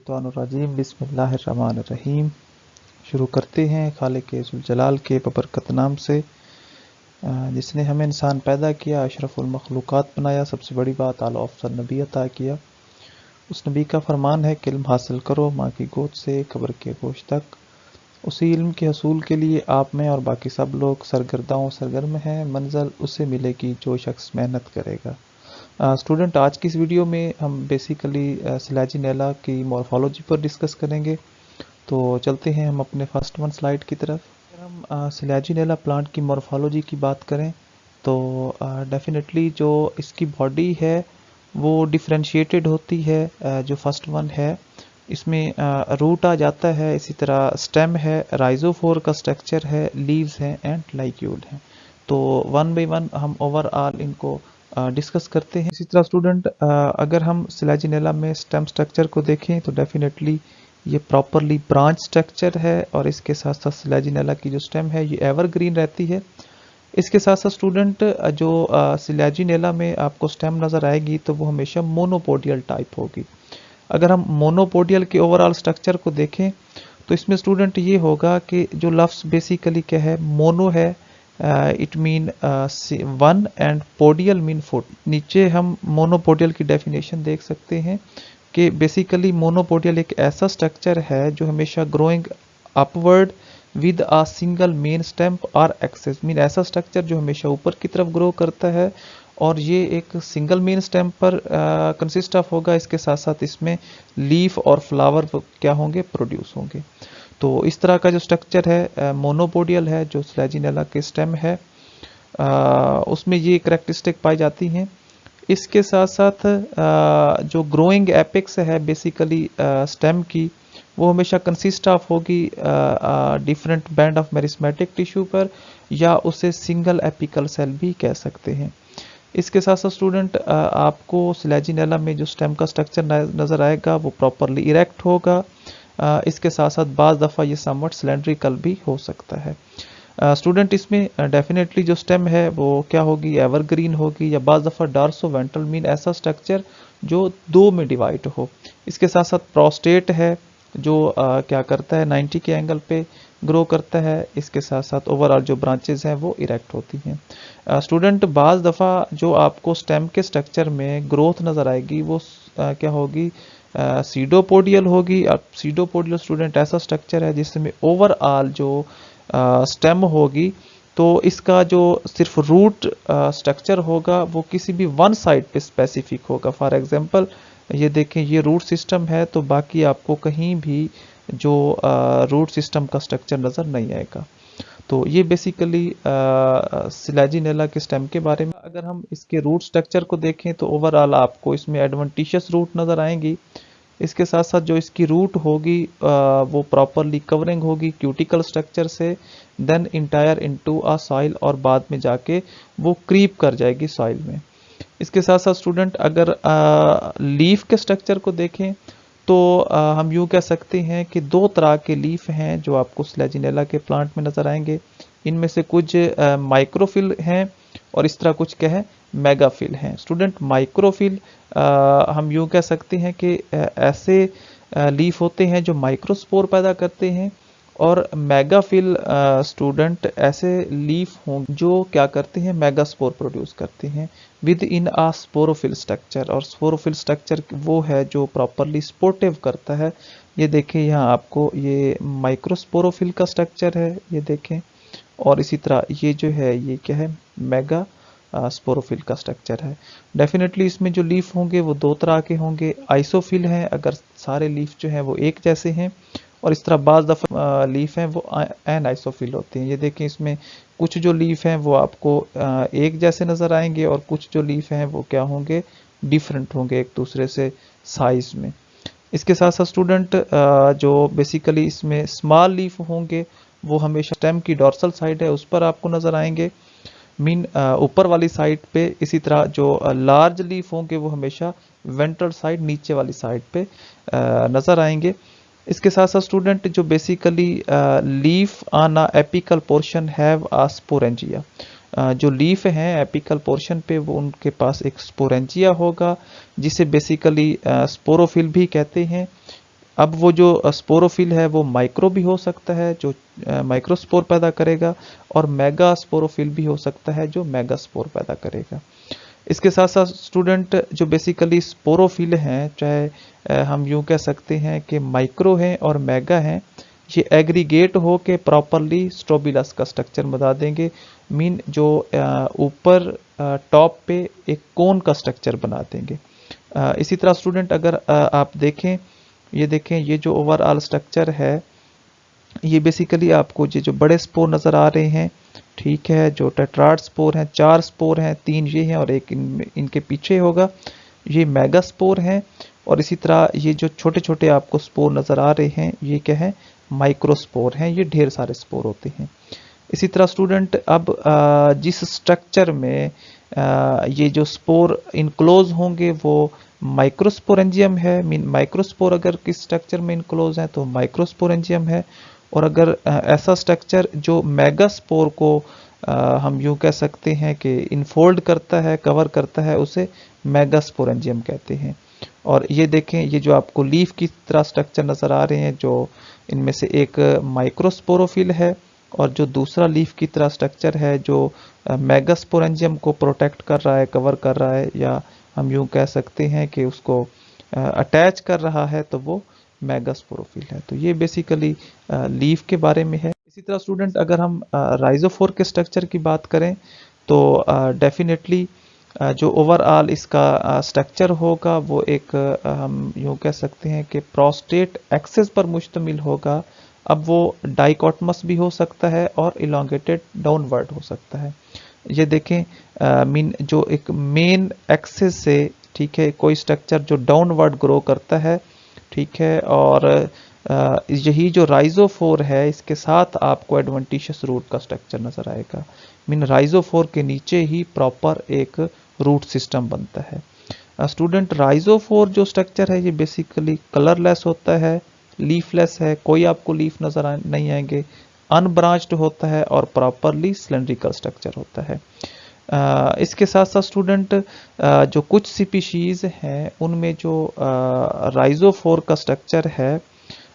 मिनश्शैतानिर्रजीम बिस्मिल्लाहिर्रहमानिर्रहीम। शुरू करते हैं खालिक ज़ुल जलाल के बबरकत नाम से, जिसने हमें इंसान पैदा किया, अशरफुल मखलूक़ात बनाया, सबसे बड़ी बात आला अफ़ज़ल नबी अता किया। उस नबी का फरमान है कि इल्म हासिल करो माँ की गोद से कब्र के गोश तक। उसी इल्म के हसूल के लिए आप में और बाकी सब लोग सरगर्म हैं। मंज़िल उसे मिलेगी जो शख्स मेहनत करेगा। स्टूडेंट, आज की इस वीडियो में हम बेसिकली स्लैजिनेला की मॉर्फोलॉजी पर डिस्कस करेंगे। तो चलते हैं हम अपने फर्स्ट वन स्लाइड की तरफ। अगर हम स्लैजिनेला प्लांट की मॉर्फोलॉजी की बात करें तो डेफिनेटली जो इसकी बॉडी है वो डिफरेंशिएटेड होती है। जो फर्स्ट वन है इसमें रूट आ जाता है, इसी तरह स्टेम है, राइजोफोर का स्ट्रक्चर है, लीव्स हैं एंड लाइक्यूल हैं। तो वन बाय वन हम ओवरऑल इनको डिस्कस करते हैं। इसी तरह स्टूडेंट, अगर हम स्लैजिनेला में स्टेम स्ट्रक्चर को देखें तो डेफिनेटली ये प्रॉपरली ब्रांच स्ट्रक्चर है और इसके साथ साथ स्लैजिनेला की जो स्टेम है ये एवरग्रीन रहती है। इसके साथ साथ स्टूडेंट जो स्लैजिनेला में आपको स्टेम नज़र आएगी तो वो हमेशा मोनोपोडियल टाइप होगी। अगर हम मोनोपोडियल के ओवरऑल स्ट्रक्चर को देखें तो इसमें स्टूडेंट ये होगा कि जो लफ्ज़ बेसिकली क्या है, मोनो है, it mean one and podial mean foot. नीचे हम मोनोपोडियल की डेफिनेशन देख सकते हैं कि बेसिकली मोनोपोडियल एक ऐसा स्ट्रक्चर है जो हमेशा growing upward with a single main stem और एक्सेस। मीन ऐसा स्ट्रक्चर जो हमेशा ऊपर की तरफ ग्रो करता है और ये एक सिंगल मेन स्टेम पर कंसिस्ट ऑफ होगा। इसके साथ साथ इसमें लीफ और फ्लावर क्या होंगे, प्रोड्यूस होंगे। तो इस तरह का जो स्ट्रक्चर है मोनोपोडियल है, जो स्लैजिनेला के स्टेम है उसमें ये करेक्टरिस्टिक पाई जाती हैं। इसके साथ साथ जो ग्रोइंग एपेक्स है बेसिकली स्टेम की, वो हमेशा कंसिस्ट ऑफ होगी different band of meristematic tissue पर, या उसे सिंगल एपिकल सेल भी कह सकते हैं। इसके साथ साथ स्टूडेंट आपको स्लैजिनेला में जो स्टेम का स्ट्रक्चर नज़र आएगा वो प्रॉपरली इरेक्ट होगा। इसके साथ साथ बाज़ दफ़ा ये समवट सिलेंड्रिकल भी हो सकता है। स्टूडेंट, इसमें डेफिनेटली जो स्टेम है वो क्या होगी, एवरग्रीन होगी, या बाज़ दफ़ा डार्सो वेंट्रल मीन ऐसा स्ट्रक्चर जो दो में डिवाइड हो। इसके साथ साथ प्रोस्टेट है जो क्या करता है 90 के एंगल पे ग्रो करता है। इसके साथ साथ ओवरऑल जो ब्रांचेज हैं वो इरेक्ट होती हैं। स्टूडेंट, बाज़ दफ़ा जो आपको स्टेम के स्ट्रक्चर में ग्रोथ नज़र आएगी वो क्या होगी, सीडोपोडियल होगी। अब सीडोपोडियल स्टूडेंट ऐसा स्ट्रक्चर है जिसमें ओवरऑल जो स्टेम होगी तो इसका जो सिर्फ रूट स्ट्रक्चर होगा वो किसी भी वन साइड पे स्पेसिफिक होगा। फॉर एग्जांपल ये देखें, ये रूट सिस्टम है तो बाकी आपको कहीं भी जो रूट सिस्टम का स्ट्रक्चर नज़र नहीं आएगा। तो ये बेसिकली स्लैजिनेला के स्टेम के बारे में। अगर हम इसके रूट स्ट्रक्चर को देखें तो ओवरऑल आपको इसमें एडवेंटिशियस रूट नज़र आएंगी। इसके साथ साथ जो इसकी रूट होगी वो प्रॉपरली कवरिंग होगी क्यूटिकल स्ट्रक्चर से, then entire into a soil, और बाद में जाके वो क्रीप कर जाएगी सॉइल में। इसके साथ साथ स्टूडेंट अगर लीफ के स्ट्रक्चर को देखें तो हम यूँ कह सकते हैं कि दो तरह के लीफ हैं जो आपको स्लैजिनेला के प्लांट में नज़र आएंगे। इनमें से कुछ माइक्रोफिल हैं और इस तरह कुछ क्या है, मेगाफिल हैं। स्टूडेंट, माइक्रोफिल हम यूँ कह सकते हैं कि ऐसे लीफ होते हैं जो माइक्रोस्पोर पैदा करते हैं, और मेगाफिल स्टूडेंट ऐसे लीफ हों जो क्या करते हैं, मेगास्पोर प्रोड्यूस करते हैं within a sporophyll structure. और स्पोरोफिल स्ट्रक्चर वो है जो प्रॉपरली सपोर्टिव करता है। ये देखें यहाँ आपको ये माइक्रोस्पोरोफिल का स्ट्रक्चर है, ये देखें, और इसी तरह ये जो है ये क्या है, मेगा स्पोरोफिल का स्ट्रक्चर है। डेफिनेटली इसमें जो लीफ होंगे वो दो तरह के होंगे। आइसोफिल हैं अगर सारे लीफ जो हैं वो एक जैसे हैं, और इस तरह बाज़ दफ़ा लीफ हैं वो एन आइसोफिल होते हैं। ये देखें, इसमें कुछ जो लीफ हैं वो आपको एक जैसे नज़र आएंगे और कुछ जो लीफ हैं वो क्या होंगे, डिफरेंट होंगे एक दूसरे से साइज में। इसके साथ साथ स्टूडेंट जो बेसिकली इसमें स्मॉल लीफ होंगे वो हमेशा स्टेम की डॉर्सल साइड है उस पर आपको नज़र आएंगे, मीन ऊपर वाली साइड पे। इसी तरह जो लार्ज लीफ होंगे वो हमेशा वेंट्रल साइड, नीचे वाली साइड पे नज़र आएंगे। इसके साथ साथ स्टूडेंट जो basically leaf on a apical portion have a sporangia, जो लीफ हैं एपिकल पोर्शन पे वो उनके पास एक स्पोरेंजिया होगा जिसे बेसिकली स्पोरोफिल भी कहते हैं। अब वो जो स्पोरोफिल है वो माइक्रो भी हो सकता है जो माइक्रोस्पोर पैदा करेगा, और मेगा स्पोरोफिल भी हो सकता है जो मेगा स्पोर पैदा करेगा। इसके साथ साथ स्टूडेंट जो बेसिकली स्पोरोफिल हैं, चाहे हम यूं कह सकते हैं कि माइक्रो हैं और मेगा हैं, ये एग्रीगेट हो के प्रॉपरली स्ट्रोबिलस का स्ट्रक्चर बता देंगे। मीन जो ऊपर टॉप पे एक कोन का स्ट्रक्चर बना देंगे। इसी तरह स्टूडेंट अगर आप देखें, ये देखें, ये जो ओवरऑल स्ट्रक्चर है, ये बेसिकली आपको ये जो बड़े स्पोर नज़र आ रहे हैं, ठीक है, जो टेट्राड स्पोर हैं, 4 स्पोर हैं, 3 ये हैं और एक इनके पीछे होगा, ये मेगा स्पोर हैं। और इसी तरह ये जो छोटे छोटे आपको स्पोर नज़र आ रहे हैं, ये क्या है, माइक्रोस्पोर हैं, ये ढेर सारे स्पोर होते हैं। इसी तरह स्टूडेंट अब जिस स्ट्रक्चर में ये जो स्पोर इनक्लोज होंगे वो माइक्रोस्पोरेंजियम है। मीन माइक्रोस्पोर अगर किस स्ट्रक्चर में इनक्लोज है तो माइक्रोस्पोरेंजियम है, और अगर ऐसा स्ट्रक्चर जो मेगास्पोर को हम यूं कह सकते हैं कि इनफोल्ड करता है, कवर करता है, उसे मेगास्पोरेंजियम कहते हैं। और ये देखें, ये जो आपको लीफ की तरह स्ट्रक्चर नज़र आ रहे हैं, जो इनमें से एक माइक्रोस्पोरोफिल है और जो दूसरा लीफ की तरह स्ट्रक्चर है जो मेगास्पोरेंजियम को प्रोटेक्ट कर रहा है, कवर कर रहा है, या हम यूं कह सकते हैं कि उसको अटैच कर रहा है, तो वो मेगास्पोरोफिल है। तो ये बेसिकली लीफ के बारे में है। इसी तरह स्टूडेंट अगर हम राइजोफोर के स्ट्रक्चर की बात करें तो डेफिनेटली जो ओवरऑल इसका स्ट्रक्चर होगा वो एक हम यूँ कह सकते हैं कि प्रोस्टेट एक्सेस पर मुश्तमिल होगा। अब वो डाइकोटमस भी हो सकता है और इलोंगेटेड डाउनवर्ड हो सकता है। ये देखें, मीन जो एक मेन एक्सेस से, ठीक है, कोई स्ट्रक्चर जो डाउनवर्ड ग्रो करता है, ठीक है, और यही जो राइजोफोर है इसके साथ आपको एडवेंटिशियस रूट का स्ट्रक्चर नजर आएगा। मीन राइजोफोर के नीचे ही प्रॉपर एक रूट सिस्टम बनता है। स्टूडेंट राइजोफोर जो स्ट्रक्चर है ये बेसिकली कलरलेस होता है, लीफलेस है, कोई आपको लीफ नजर नहीं आएंगे, अनब्रांच्ड होता है और प्रॉपरली सिलेंड्रिकल स्ट्रक्चर होता है। इसके साथ साथ स्टूडेंट जो कुछ स्पीशीज हैं उनमें जो राइजोफोर का स्ट्रक्चर है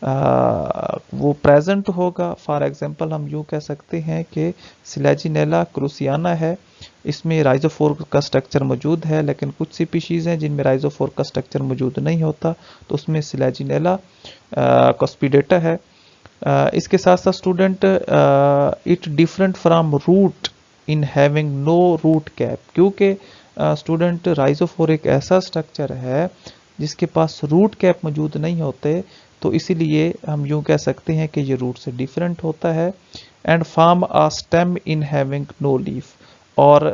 वो प्रेजेंट होगा। फॉर एग्जांपल हम यूँ कह सकते हैं कि सिलेजिनेला क्रूसियाना है, इसमें राइजोफोर का स्ट्रक्चर मौजूद है, लेकिन कुछ स्पीशीज हैं जिनमें राइजोफोर का स्ट्रक्चर मौजूद नहीं होता, तो उसमें सिलेजिनेला कॉस्पिडेटा है। इसके साथ साथ student it different from root in having no root cap, क्योंकि स्टूडेंट राइजोफोर एक ऐसा स्ट्रक्चर है जिसके पास रूट कैप मौजूद नहीं होते, तो इसीलिए हम यूं कह सकते हैं कि ये रूट से डिफरेंट होता है। And form a stem in having no leaf, और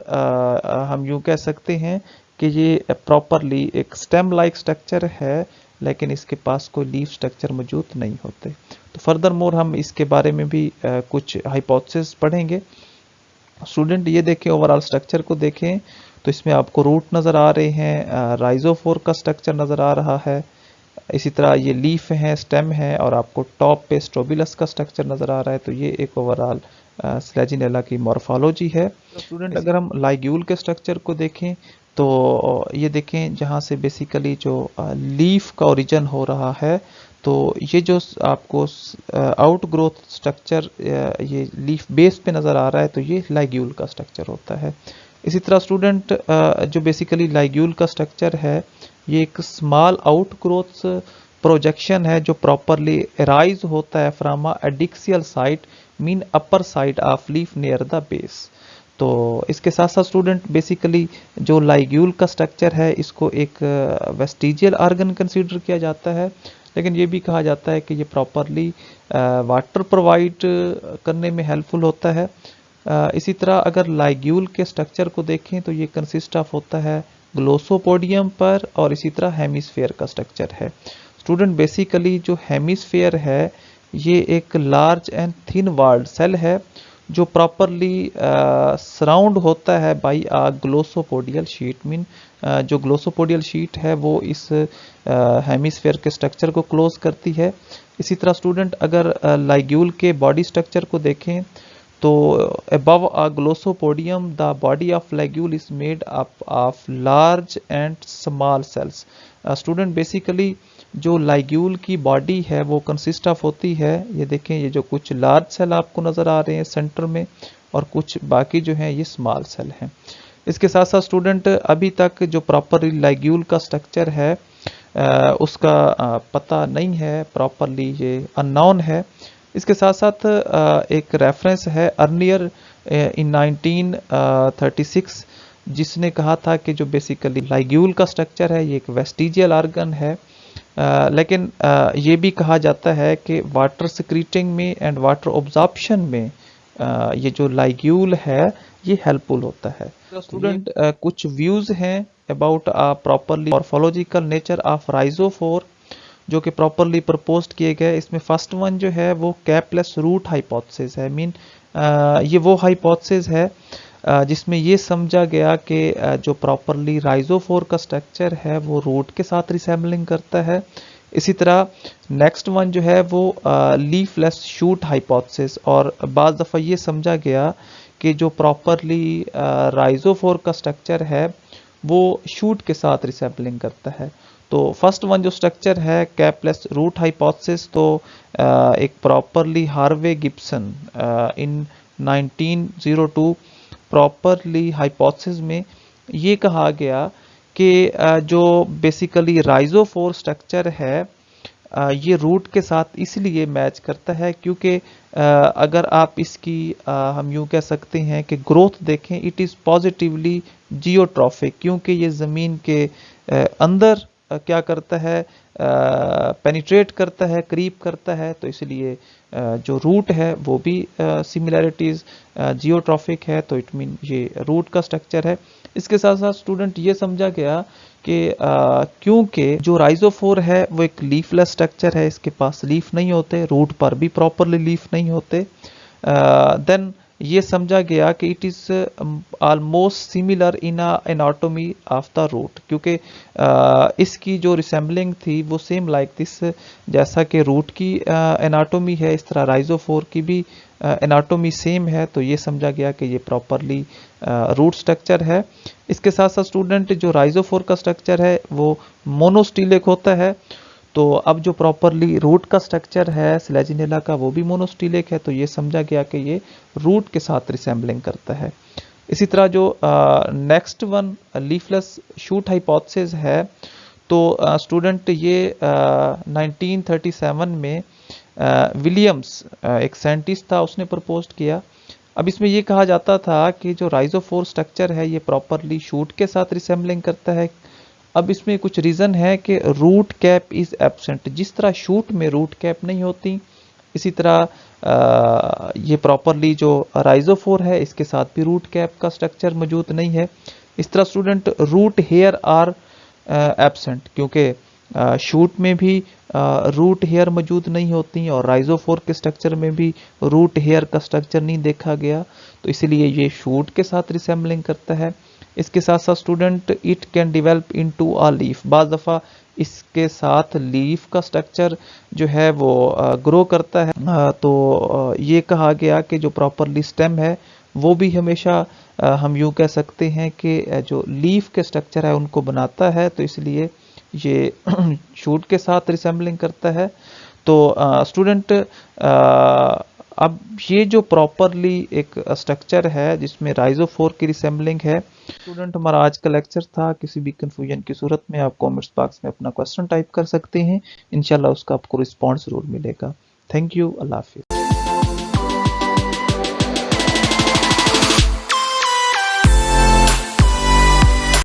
हम यूं कह सकते हैं कि ये प्रॉपरली एक स्टेम लाइक स्ट्रक्चर है, लेकिन इसके पास कोई लीफ स्ट्रक्चर मौजूद नहीं होते। तो फर्दर मोर हम इसके बारे में भी कुछ हाइपोथेसिस पढ़ेंगे। स्टूडेंट ये देखें, ओवरऑल स्ट्रक्चर को देखें तो इसमें आपको रूट नज़र आ रहे हैं, राइजोफोर का स्ट्रक्चर नज़र आ रहा है, इसी तरह ये लीफ है, स्टेम है, और आपको टॉप पे स्ट्रोबिलस का स्ट्रक्चर नज़र आ रहा है। तो ये एक ओवरऑल स्लेजिनेला की मॉर्फोलॉजी है। स्टूडेंट अगर हम लाइग्यूल के स्ट्रक्चर को देखें तो ये देखें, जहाँ से बेसिकली जो लीफ का ओरिजिन हो रहा है, तो ये जो आपको आउट ग्रोथ स्ट्रक्चर ये लीफ बेस पे नज़र आ रहा है, तो ये लाइग्यूल का स्ट्रक्चर होता है। इसी तरह स्टूडेंट जो बेसिकली लाइग्यूल का स्ट्रक्चर है ये एक स्मॉल आउट ग्रोथ प्रोजेक्शन है जो प्रॉपरली राइज होता है from a adaxial side, mean upper side of leaf near the base. तो इसके साथ साथ स्टूडेंट बेसिकली जो लाइग्यूल का स्ट्रक्चर है इसको एक वेस्टिजियल ऑर्गन कंसीडर किया जाता है, लेकिन ये भी कहा जाता है कि ये प्रॉपरली वाटर प्रोवाइड करने में हेल्पफुल होता है। इसी तरह अगर लाइग्यूल के स्ट्रक्चर को देखें तो ये कंसिस्ट ऑफ होता है ग्लोसोपोडियम पर, और इसी तरह हेमिस्फेयर का स्ट्रक्चर है। स्टूडेंट बेसिकली जो हेमिस्फेयर है ये एक large and thin walled cell है जो प्रॉपरली सराउंड होता है बाई आ ग्लोसोपोडियल शीट। मीन जो ग्लोसोपोडियल शीट है वो इस हेमिस्फेयर के स्ट्रक्चर को क्लोज करती है। इसी तरह स्टूडेंट अगर लाइग्यूल के बॉडी स्ट्रक्चर को देखें तो above a glossopodium the body of ligule is made up of large and small cells। Student basically जो लाइग्यूल की बॉडी है वो कंसिस्ट ऑफ होती है, ये देखें, ये जो कुछ लार्ज सेल आपको नज़र आ रहे हैं सेंटर में, और कुछ बाकी जो हैं ये स्मॉल सेल हैं। इसके साथ साथ स्टूडेंट अभी तक जो प्रॉपर लाइग्यूल का स्ट्रक्चर है उसका पता नहीं है, प्रॉपरली ये अननोन है। इसके साथ साथ एक रेफरेंस है अर्नियर इन 1936 जिसने कहा था कि जो बेसिकली लाइग्यूल का स्ट्रक्चर है ये एक वेस्टिजियल ऑर्गन है, लेकिन ये भी कहा जाता है कि वाटर सिक्रीटिंग में एंड वाटर ऑब्जॉर्प्शन में ये जो लाइग्यूल है ये हेल्पफुल होता है। तो स्टूडेंट कुछ व्यूज हैं about a properly morphological nature of rhizophore जो कि प्रॉपरली प्रपोज्ड किए गए। इसमें फर्स्ट वन जो है वो कैपलेस रूट हाइपोथेसिस है। मीन ये वो हाइपोथेसिस है जिसमें ये समझा गया कि जो प्रॉपरली राइजोफोर का स्ट्रक्चर है वो रूट के साथ रिसेम्बलिंग करता है। इसी तरह नेक्स्ट वन जो है वो लीफलेस शूट हाइपोथेसिस, और बाज़ दफ़ा ये समझा गया कि जो प्रॉपरली राइजोफोर का स्ट्रक्चर है वो शूट के साथ रिसेम्बलिंग करता है। तो फर्स्ट वन जो स्ट्रक्चर है कैपलेस रूट हाइपोथेसिस, तो एक प्रॉपरली हार्वे गिब्सन इन 1902 प्रॉपरली हाइपोथेसिस में ये कहा गया कि जो बेसिकली राइजोफोर स्ट्रक्चर है ये रूट के साथ इसलिए मैच करता है क्योंकि अगर आप इसकी हम यूँ कह सकते हैं कि ग्रोथ देखें, इट इज़ पॉजिटिवली जियोट्रॉफिक, क्योंकि ये ज़मीन के अंदर क्या करता है, पेनिट्रेट करता है, क्रीप करता है, तो इसलिए जो रूट है वो भी सिमिलैरिटीज़ जियोट्रॉफिक है, तो इट मीन ये रूट का स्ट्रक्चर है। इसके साथ साथ स्टूडेंट ये समझा गया कि क्योंकि जो राइजोफोर है वो एक लीफलेस स्ट्रक्चर है, इसके पास लीफ नहीं होते, रूट पर भी प्रॉपरली लीफ नहीं होते, देन ये समझा गया कि it is almost similar in anatomy of the root, क्योंकि इसकी जो रिसेम्बलिंग थी वो सेम लाइक दिस, जैसा कि रूट की एनाटोमी है इस तरह राइजोफोर की भी एनाटोमी सेम है, तो ये समझा गया कि ये प्रॉपरली रूट स्ट्रक्चर है। इसके साथ साथ स्टूडेंट जो राइजोफोर का स्ट्रक्चर है वो मोनोस्टिलिक होता है, तो अब जो प्रॉपरली रूट का स्ट्रक्चर है स्लेजिनेला का वो भी मोनोस्टिलिक है, तो ये समझा गया कि ये रूट के साथ रिसेम्बलिंग करता है। इसी तरह जो next one leafless shoot hypothesis है, तो स्टूडेंट ये 1937 में विलियम्स एक साइंटिस्ट था उसने प्रपोज किया। अब इसमें ये कहा जाता था कि जो राइजोफोर स्ट्रक्चर है ये प्रॉपरली शूट के साथ रिसेम्बलिंग करता है। अब इसमें कुछ रीज़न है कि रूट कैप इज़ एब्सेंट, जिस तरह शूट में रूट कैप नहीं होती इसी तरह ये प्रॉपरली जो राइजोफोर है इसके साथ भी रूट कैप का स्ट्रक्चर मौजूद नहीं है। इस तरह student root hair are absent, क्योंकि शूट में भी रूट हेयर मौजूद नहीं होती और राइजोफोर के स्ट्रक्चर में भी रूट हेयर का स्ट्रक्चर नहीं देखा गया, तो इसलिए ये शूट के साथ रिसेम्बलिंग करता है। इसके साथ साथ student it can develop into a leaf, बाज़ दफ़ा इसके साथ लीफ का स्ट्रक्चर जो है वो ग्रो करता है, तो ये कहा गया कि जो प्रॉपरली स्टेम है वो भी हमेशा हम यूँ कह सकते हैं कि जो लीफ के स्ट्रक्चर है उनको बनाता है, तो इसलिए ये शूट के साथ रिसेम्बलिंग करता है। तो स्टूडेंट अब ये जो प्रॉपरली एक स्ट्रक्चर है जिसमें राइजोफोर की रिसेम्बलिंग है, स्टूडेंट हमारा आज का लेक्चर था। किसी भी कंफ्यूजन की सूरत में आप कमेंट्स बॉक्स में अपना क्वेश्चन टाइप कर सकते हैं, इंशाल्लाह उसका आपको रिस्पॉन्स जरूर मिलेगा। थैंक यू, अल्लाह हाफिज़।